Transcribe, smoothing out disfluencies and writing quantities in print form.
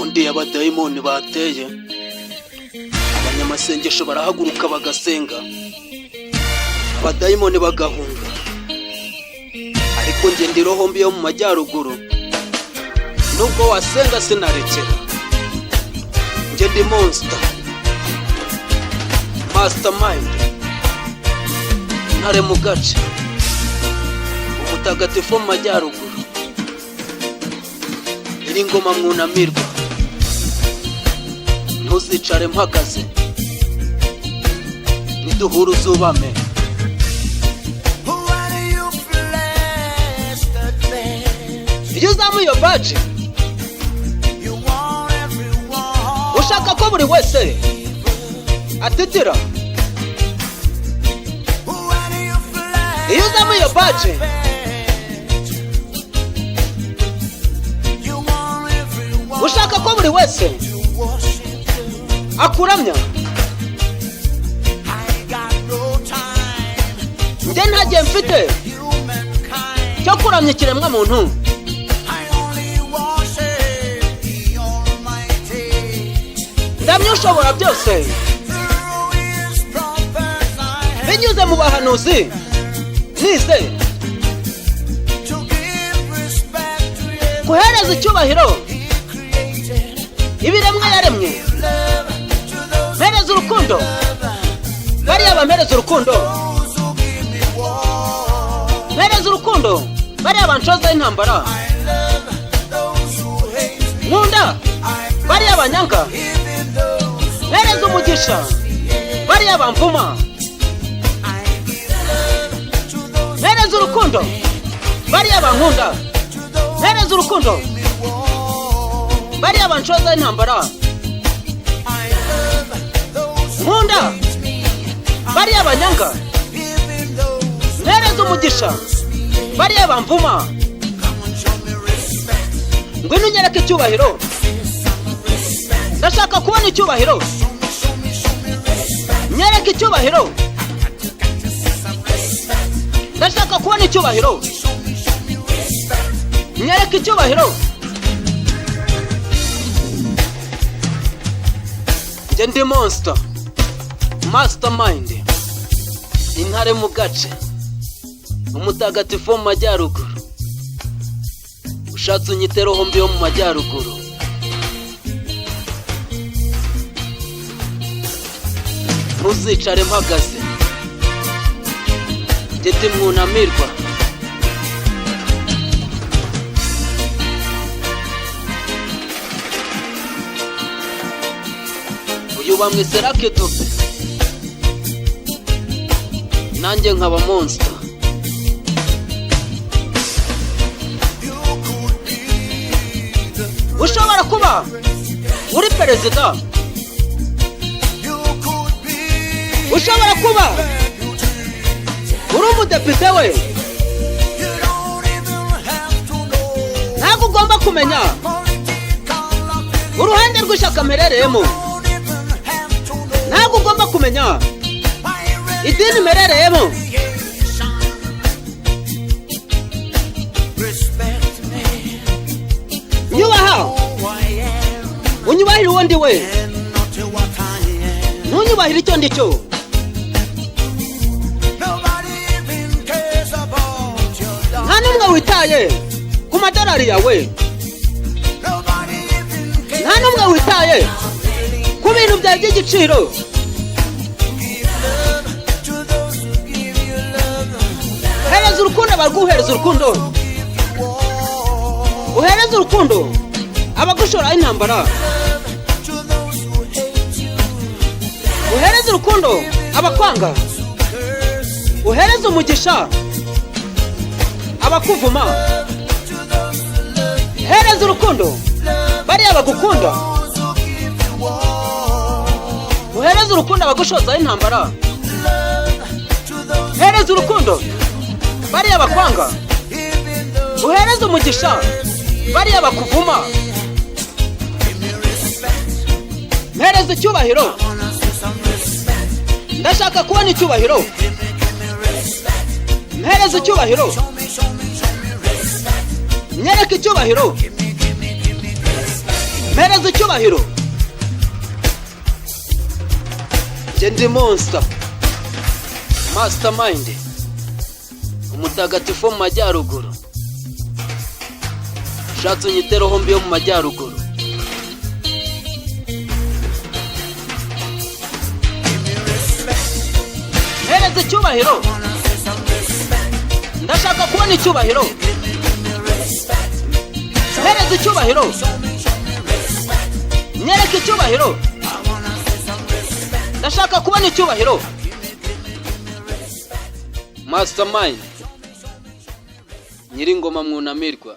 undi abadayimoni bateye, abanyamasengesho barahaguruka bagasenga, abadayimoni bagahunga. Ariko nge ndi roho mbi yo mu majyaruguru, nubwo wasenga sinarekera. Nge ndi monster, mastermind, ntare mu gace, umutagatifu mu majyaruguru, iri ngoma mwunamirwa, ntuzicare mpagaze, niduhura uzubame. Iyo uzamuye iyo baji, ushaka ko buri wese atitira. Iyo uzamuye iyo baji, ushaka ko buri wese akuramya. Nge ntagiye mfite cyo kuramya ikiremwa muntu. Ndamya ushobora byose binyuze mu bahanuzi, nize guhereza icyubahiro ibiremwa yaremye. Mpereza urukundo bariya bampereza urukundo, mpereza urukundo bariya banshoza intambara. Nkunda bariya banyanga, mpereza umugisha bariya bamvuma. Mpereza urukundo bariya bankunda, mpereza urukundo bariya banshoza intambara. Nkunda bariya banyanga, mpereza umugisha bariya bamvuma. Ngwino unyereke icyubahiro, ndashaka kubona icyubahiro. Nyereke icyubahiro, ndashaka kubona icyubahiro. Nyereke icyubahiro. Nge ndi monster, mastermind, intare mu gace, umutagatifu wo mu majyaruguru. Ushatse unyite roho mbi yo mu majyaruguru. Ntuzicare mpagaze, nge ndi mwunamirwa. Uyu bamwise Rakedope, nanjye nkaba monster. Ushobora kuba uri perezida, ushobora kuba uri umudepite we, ntabwo ugomba kumenya uruhande rw'ishyaka mperereyemo. Ntabwo ugomba kumenya idini mperereyemo. Nyubaha, unyubahire uwo ndi we, ntunyubahire icyo ndi cyo. Nta n'umwe witaye ku madolari yawe, nta n'umwe witaye ku bintu byawe by'igiciro. Hereza urukundo abaguhereza urukundo, uhereza urukundo abagushora intambara. Uhereza urukundo abakwanga, uhereza umugisha abakuvuma. Hereza urukundo bariya bagukunda, uhereza urukundo abagushoza intambara. Hereza urukundo bariya bakwanga, uhereza umugisha bariya bakuvuma. Mpereza icyubahiro, ndashaka kubona icyubahiro. Mpereza icyubahiro, nyereka icyubahiro. Mpereza mpereza icyubahiro. Njye ndi monster, mastermind, umutagatifu mu majyaruguru. Ushatse unyite roho mbi yo mu majyaruguru. Mpereza icyubahiro. Ndashaka kubona icyubahiro. Mpereza icyubahiro. Nyereka icyubahiro. Ndashaka kubona icyubahiro. Mastermind, Nyiringoma mwunamirwa.